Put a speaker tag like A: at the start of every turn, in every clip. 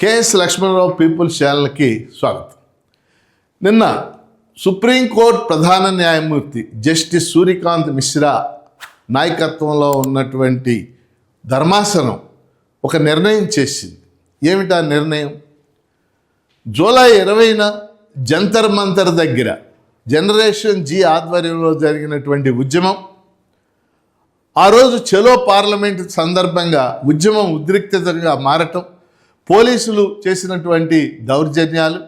A: KS Lakshmanarao peoples ఛానల్కి స్వాగతం. నిన్న సుప్రీంకోర్టు ప్రధాన న్యాయమూర్తి జస్టిస్ సూర్యకాంత్ మిశ్రా నాయకత్వంలో ఉన్నటువంటి ధర్మాసనం ఒక నిర్ణయం చేసింది. ఏమిటా నిర్ణయం? జూలై 20న జంతర్ మంతర్ దగ్గర జనరేషన్ జీ ఆధ్వర్యంలో జరిగినటువంటి ఉద్యమం, ఆ రోజు చలో పార్లమెంట్ సందర్భంగా ఉద్యమం ఉద్రిక్తతగా మారటం, పోలీసులు చేసినటువంటి దౌర్జన్యాలు,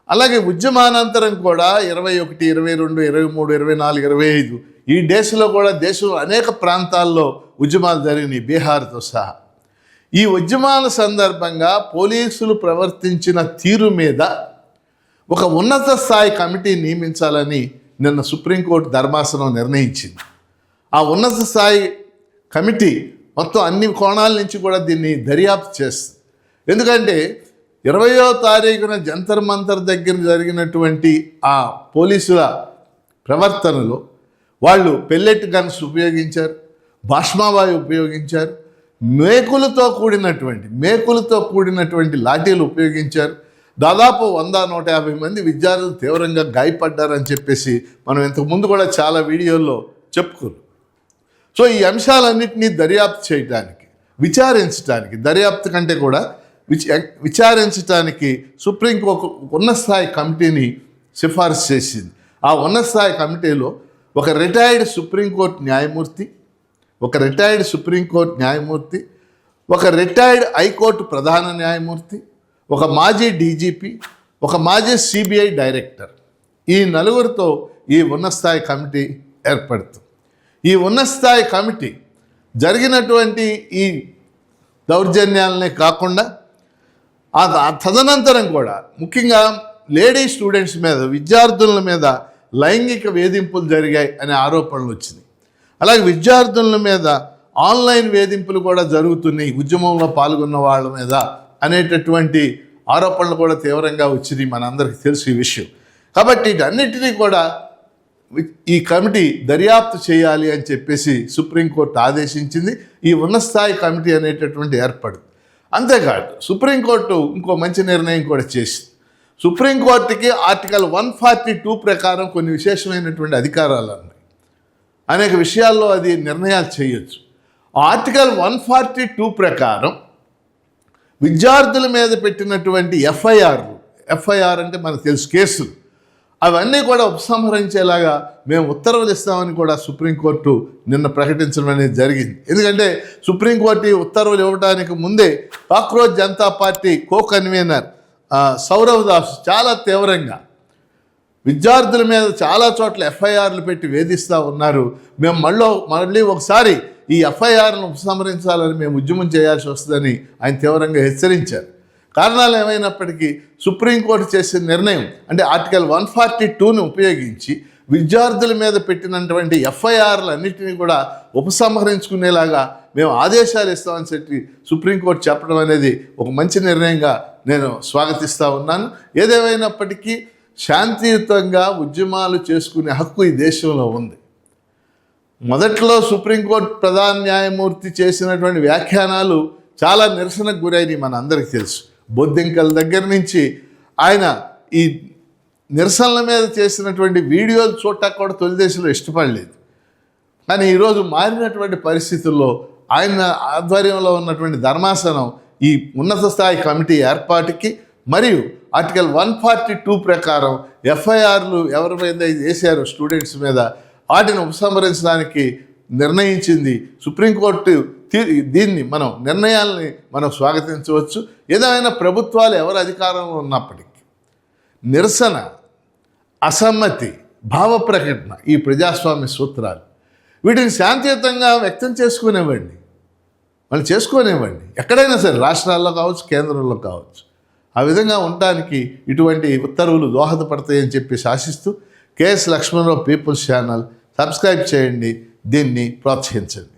A: అలాగే ఉద్యమానంతరం కూడా 21, 22, 23, 24, 25 ఈ డేస్లో కూడా దేశంలో అనేక ప్రాంతాల్లో ఉద్యమాలు జరిగినాయి, బీహార్తో సహా. ఈ ఉద్యమాల సందర్భంగా పోలీసులు ప్రవర్తించిన తీరు మీద ఒక ఉన్నత స్థాయి కమిటీ నియమించాలని నిన్న సుప్రీంకోర్టు ధర్మాసనం నిర్ణయించింది. ఆ ఉన్నత స్థాయి కమిటీ మొత్తం అన్ని కోణాల నుంచి కూడా దీన్ని దర్యాప్తు చేస్తుంది. ఎందుకంటే 20వ తారీఖున జంతర్ మంతర్ దగ్గర జరిగినటువంటి ఆ పోలీసుల ప్రవర్తనలో వాళ్ళు పెల్లెట్ గన్స్ ఉపయోగించారు, భాష్మావాయు ఉపయోగించారు, మేకులతో కూడినటువంటి లాఠీలు ఉపయోగించారు. దాదాపు 100-150 మంది విద్యార్థులు తీవ్రంగా గాయపడ్డారని చెప్పేసి మనం ఇంతకుముందు కూడా చాలా వీడియోల్లో చెప్పుకున్నాం. సో ఈ అంశాలన్నింటినీ దర్యాప్తు చేయడానికి, విచారించడానికి, దర్యాప్తు కంటే కూడా విచారించడానికి సుప్రీంకోర్టు ఉన్నత స్థాయి కమిటీని సిఫార్సు చేసింది. ఆ ఉన్నత స్థాయి కమిటీలో ఒక రిటైర్డ్ సుప్రీంకోర్టు న్యాయమూర్తి, ఒక రిటైర్డ్ హైకోర్టు ప్రధాన న్యాయమూర్తి, ఒక మాజీ డీజీపీ, ఒక మాజీ సిబిఐ డైరెక్టర్, ఈ నలుగురితో ఈ ఉన్నత స్థాయి కమిటీ ఏర్పడుతుంది. ఈ ఉన్నత స్థాయి కమిటీ జరిగినటువంటి ఈ దౌర్జన్యాలనే కాకుండా తదనంతరం కూడా ముఖ్యంగా లేడీ స్టూడెంట్స్ మీద, విద్యార్థుల మీద లైంగిక వేధింపులు జరిగాయి అనే ఆరోపణలు వచ్చినాయి. అలాగే విద్యార్థుల మీద ఆన్లైన్ వేధింపులు కూడా జరుగుతున్నాయి ఉద్యమంలో పాల్గొన్న వాళ్ళ మీద అనేటటువంటి ఆరోపణలు కూడా తీవ్రంగా వచ్చినాయి. మనందరికీ తెలుసు ఈ విషయం. కాబట్టి వీటన్నిటినీ కూడా ఈ కమిటీ దర్యాప్తు చేయాలి అని చెప్పేసి సుప్రీంకోర్టు ఆదేశించింది. ఈ ఉన్నత స్థాయి కమిటీ అనేటటువంటి ఏర్పడింది. అంతేకాదు సుప్రీంకోర్టు ఇంకో మంచి నిర్ణయం కూడా చేసింది. సుప్రీంకోర్టుకి ఆర్టికల్ 142 ప్రకారం కొన్ని విశేషమైనటువంటి అధికారాలు ఉన్నాయి. అనేక విషయాల్లో అది నిర్ణయాలు చేయొచ్చు. ఆర్టికల్ 142 ప్రకారం విద్యార్థుల మీద పెట్టినటువంటి ఎఫ్ఐఆర్ అంటే మనకు తెలుసు, కేసులు, అవన్నీ కూడా ఉపసంహరించేలాగా మేము ఉత్తర్వులు ఇస్తామని కూడా సుప్రీంకోర్టు నిన్న ప్రకటించడం అనేది జరిగింది. ఎందుకంటే సుప్రీంకోర్టు ఉత్తర్వులు ఇవ్వడానికి ముందే cockroach Janata party convener Saurav Das చాలా తీవ్రంగా విద్యార్థుల మీద చాలా చోట్ల ఎఫ్ఐఆర్లు పెట్టి వేధిస్తూ ఉన్నారు, మేము మళ్ళీ ఒకసారి ఈ ఎఫ్ఐఆర్ను ఉపసంహరించాలని మేము ఉద్యమం చేయాల్సి వస్తుందని ఆయన తీవ్రంగా హెచ్చరించారు. కారణాలు ఏమైనప్పటికీ సుప్రీంకోర్టు చేసిన నిర్ణయం అంటే ఆర్టికల్ 142ను ఉపయోగించి విద్యార్థుల మీద పెట్టినటువంటి ఎఫ్ఐఆర్లు అన్నింటినీ కూడా ఉపసంహరించుకునేలాగా మేము ఆదేశాలు ఇస్తామని చెప్పి సుప్రీంకోర్టు చెప్పడం అనేది ఒక మంచి నిర్ణయంగా నేను స్వాగతిస్తూ ఉన్నాను. ఏదేమైనప్పటికీ శాంతియుతంగా ఉద్యమాలు చేసుకునే హక్కు ఈ దేశంలో ఉంది. మొదట్లో సుప్రీంకోర్టు ప్రధాన న్యాయమూర్తి చేసినటువంటి వ్యాఖ్యానాలు చాలా నిరసనకు గురైనవి, మన అందరికీ తెలుసు. బొద్దింకల దగ్గర నుంచి ఆయన ఈ నిరసనల మీద చేసినటువంటి వీడియోలు చూడటానికి కూడా తొలిదేశంలో ఇష్టపడలేదు. కానీ ఈరోజు మారినటువంటి పరిస్థితుల్లో ఆయన ఆధ్వర్యంలో ఉన్నటువంటి ధర్మాసనం ఈ ఉన్నత స్థాయి కమిటీ ఏర్పాటుకి మరియు ఆర్టికల్ 142 ప్రకారం ఎఫ్ఐఆర్లు ఎవరి మీద వేశారో స్టూడెంట్స్ మీద వాటిని ఉపసంహరించడానికి నిర్ణయించింది. సుప్రీంకోర్టు దీన్ని నిర్ణయాలని మనం స్వాగతించవచ్చు. ఏదైనా ప్రభుత్వాలు ఎవరు అధికారంలో ఉన్నప్పటికీ నిరసన, అసమ్మతి, భావ ప్రకటన, ఈ ప్రజాస్వామ్య సూత్రాలు, వీటిని శాంతియుతంగా వ్యక్తం చేసుకునేవ్వండి, ఎక్కడైనా సరే, రాష్ట్రాల్లో కావచ్చు, కేంద్రంలో కావచ్చు. ఆ విధంగా ఉండటానికి ఇటువంటి ఉత్తర్వులు దోహదపడతాయని చెప్పి ఆశిస్తూ K S Lakshmanarao people's channel subscribe చేయండి, దీన్ని ప్రోత్సహించండి.